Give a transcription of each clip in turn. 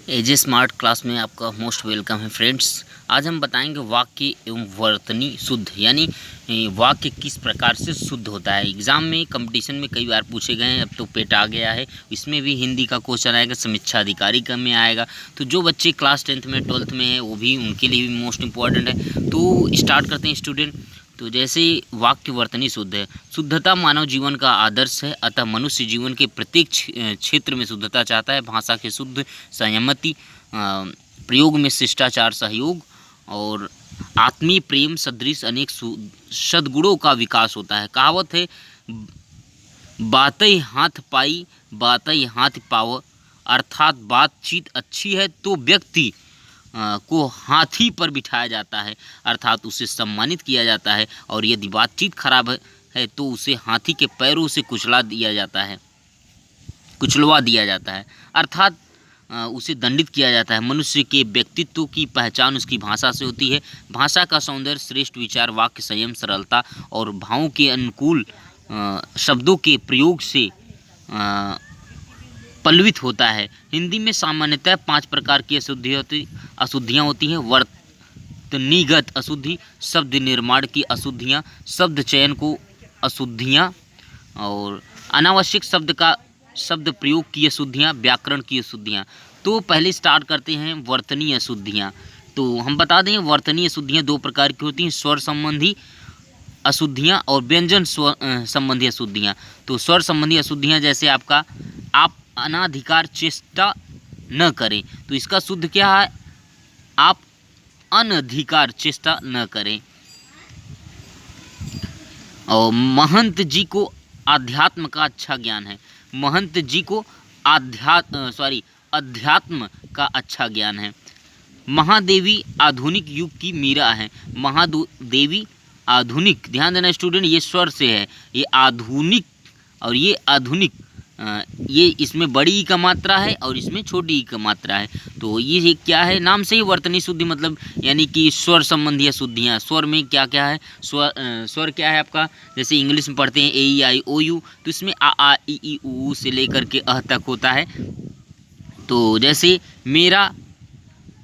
एजे smart class में आपका most welcome है फ्रेंड्स। आज हम बताएंगे वाक्य एवं वर्तनी शुद्ध यानी वाक्य किस प्रकार से शुद्ध होता है। एग्ज़ाम में कंपटीशन में कई बार पूछे गए हैं, अब तो पेट आ गया है, इसमें भी हिंदी का क्वेश्चन आएगा, समीक्षा अधिकारी का में आएगा। तो जो बच्चे क्लास 10th में 12th में है वो भी उनके लिए भी मोस्ट इम्पॉर्टेंट है। तो स्टार्ट करते हैं स्टूडेंट। तो जैसे वाक्य वर्तनी शुद्ध है, शुद्धता मानव जीवन का आदर्श है, अतः मनुष्य जीवन के प्रत्येक क्षेत्र में शुद्धता चाहता है। भाषा के शुद्ध, संयमति, प्रयोग में शिष्टाचार, सहयोग और आत्मीय प्रेम सदृश अनेक सद्गुणों का विकास होता है। कहावत है, बातई हाथ पाई बातई हाथ पाव, अर्थात बातचीत अच्छी है तो व्यक्ति को हाथी पर बिठाया जाता है, अर्थात उसे सम्मानित किया जाता है, और यदि बातचीत खराब है तो उसे हाथी के पैरों से कुचलवा दिया जाता है, अर्थात उसे दंडित किया जाता है। मनुष्य के व्यक्तित्व की पहचान उसकी भाषा से होती है। भाषा का सौंदर्य श्रेष्ठ विचार, वाक्य संयम, सरलता और भावों के अनुकूल शब्दों के प्रयोग से पल्लवित होता है। हिंदी में सामान्यतः 5 प्रकार की अशुद्धियाँ होती हैं। वर्तनीगत अशुद्धि, शब्द निर्माण की अशुद्धियाँ, शब्द चयन को अशुद्धियाँ, और अनावश्यक शब्द प्रयोग की अशुद्धियाँ, व्याकरण की अशुद्धियाँ। तो पहले स्टार्ट करते हैं वर्तनीय अशुद्धियाँ। तो हम बता दें, वर्तनीय अशुद्धियाँ 2 प्रकार की होती हैं, स्वर संबंधी अशुद्धियाँ और व्यंजन संबंधी अशुद्धियाँ। तो स्वर संबंधी अशुद्धियाँ जैसे आपका आप अनाधिकार चेष्टा न करें, तो इसका शुद्ध क्या है, आप अनधिकार चेष्टा न करें। और महंत जी को आध्यात्म का अच्छा ज्ञान है, महंत जी को अध्यात्म का अच्छा ज्ञान है। महादेवी आधुनिक युग की मीरा है, महादेवी आधुनिक, ध्यान देना स्टूडेंट, ये स्वर से है, ये आधुनिक और ये आधुनिक, ये इसमें बड़ी ई का मात्रा है और इसमें छोटी ई का मात्रा है। तो ये क्या है, नाम से ही वर्तनी शुद्धि मतलब यानी कि स्वर संबंधी अशुद्धियाँ। स्वर में क्या क्या है, स्वर क्या है आपका, जैसे इंग्लिश में पढ़ते हैं ए ई आई ओ यू, तो इसमें आ ई ई ऊ से लेकर के अह तक होता है। तो जैसे मेरा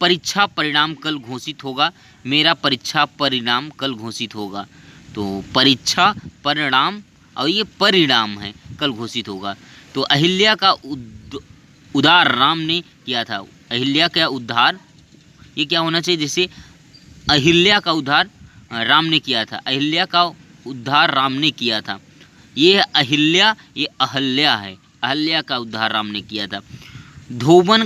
परीक्षा परिणाम कल घोषित होगा, मेरा परीक्षा परिणाम कल घोषित होगा। तो परीक्षा परिणाम और ये परिणाम है, कल घोषित होगा। तो अहिल्या का उद्धार राम ने किया था, अहिल्या का उद्धार, ये क्या होना चाहिए, जैसे अहिल्या का उद्धार राम ने किया था, अहिल्या का उद्धार राम ने किया था। ये अहिल्या, ये अहल्या है, अहल्या का उद्धार राम ने किया था। धोबन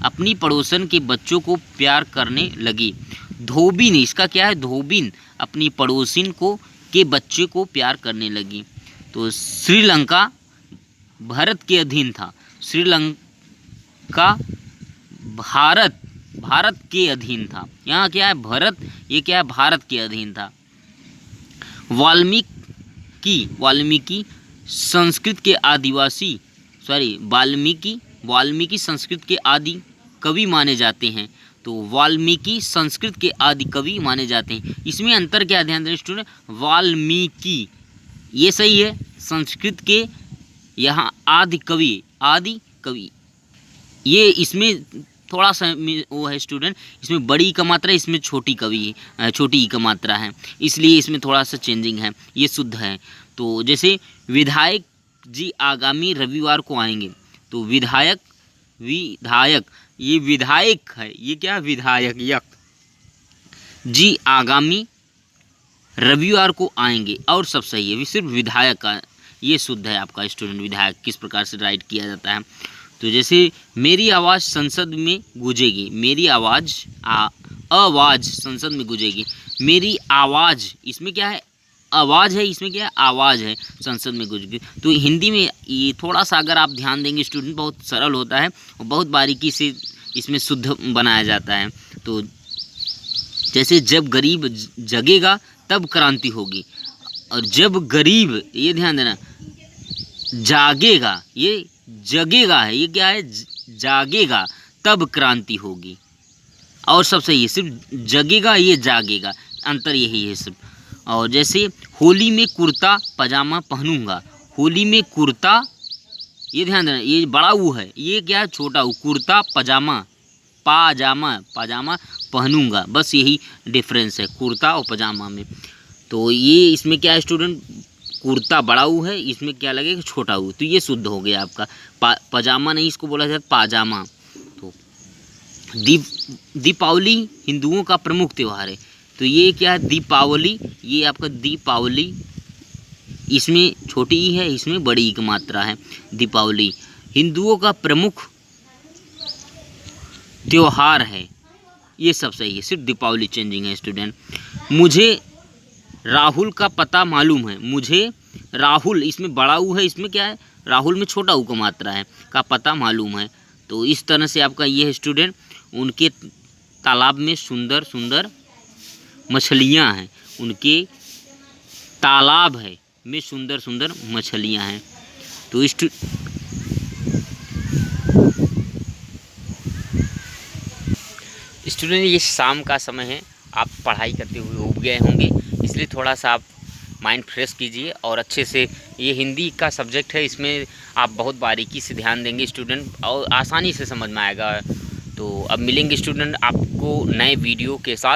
अपनी पड़ोसन के बच्चों को प्यार करने लगी। धोबिन, इसका क्या है, धोबिन अपनी पड़ोसिन के बच्चे को प्यार करने लगी। तो श्रीलंका भारत के अधीन था, श्रीलंका भारत के अधीन था। यहाँ क्या है, भारत, ये क्या है, भारत के अधीन था। वाल्मीकि संस्कृत के वाल्मीकि संस्कृत के आदि कवि माने जाते हैं। तो वाल्मीकि संस्कृत के आदि कवि माने जाते हैं। इसमें अंतर क्या, ध्यान दें स्टूडेंट, वाल्मीकि ये सही है, संस्कृत के यहाँ आदि कवि ये इसमें थोड़ा सा वो है स्टूडेंट, इसमें बड़ी ई का मात्रा है, इसमें छोटी ई का मात्रा है, इसलिए इसमें थोड़ा सा चेंजिंग है, ये शुद्ध है। तो जैसे विधायक जी आगामी रविवार को आएंगे, तो विधायक ये विधायक है, ये क्या है, विधायक जी आगामी रविवार को आएंगे, और सब सही है, सिर्फ विधायक का ये शुद्ध है आपका स्टूडेंट। विधायक किस प्रकार से राइट किया जाता है, तो जैसे मेरी आवाज़ संसद में गूंजेगी, मेरी आवाज़ संसद में गूंजेगी, मेरी आवाज़, इसमें क्या है, आवाज़ है, इसमें क्या है, आवाज़ है, संसद में गूंजेगी। तो हिंदी में ये थोड़ा सा अगर आप ध्यान देंगे स्टूडेंट, बहुत सरल होता है और बहुत बारीकी से इसमें शुद्ध बनाया जाता है। तो जैसे जब गरीब जगेगा तब क्रांति होगी, और जब गरीब, ये ध्यान देना, जागेगा, ये जगेगा है, ये क्या है, जागेगा तब क्रांति होगी, और सब सही है, सिर्फ जगेगा, ये जागेगा, अंतर यही है सिर्फ। और जैसे होली में कुर्ता पजामा पहनूंगा, होली में कुर्ता ये ध्यान देना, ये बड़ा ऊ है, ये क्या है, छोटा ऊ। कुर्ता पजामा, पाजामा, पाजामा पहनूंगा, बस यही डिफरेंस है कुर्ता और पजामा में। तो ये इसमें क्या है स्टूडेंट, कुर्ता बड़ा ऊ है, इसमें क्या लगेगा, छोटा ऊ। तो ये शुद्ध हो गया आपका। पजामा नहीं, इसको बोला जाता पाजामा। तो दीपावली हिंदुओं का प्रमुख त्यौहार है। तो ये क्या है, दीपावली, ये आपका दीपावली, इसमें छोटी ई है, इसमें बड़ी ई की मात्रा है। दीपावली हिंदुओं का प्रमुख त्योहार है, ये सब सही है, सिर्फ दीपावली चेंजिंग है स्टूडेंट। मुझे राहुल का पता मालूम है, मुझे राहुल, इसमें बड़ा ऊ है, इसमें क्या है, राहुल में छोटा ऊ का मात्रा है, का पता मालूम है। तो इस तरह से आपका ये है स्टूडेंट, उनके तालाब में सुंदर सुंदर मछलियाँ हैं, उनके तालाब है में सुंदर सुंदर मछलियाँ हैं। तो स्टूडेंट ये शाम का समय है, आप पढ़ाई करते हुए उब गए होंगे, इसलिए थोड़ा सा आप माइंड फ्रेश कीजिए और अच्छे से, ये हिंदी का सब्जेक्ट है, इसमें आप बहुत बारीकी से ध्यान देंगे स्टूडेंट और आसानी से समझ में आएगा। तो अब मिलेंगे स्टूडेंट आपको नए वीडियो के साथ,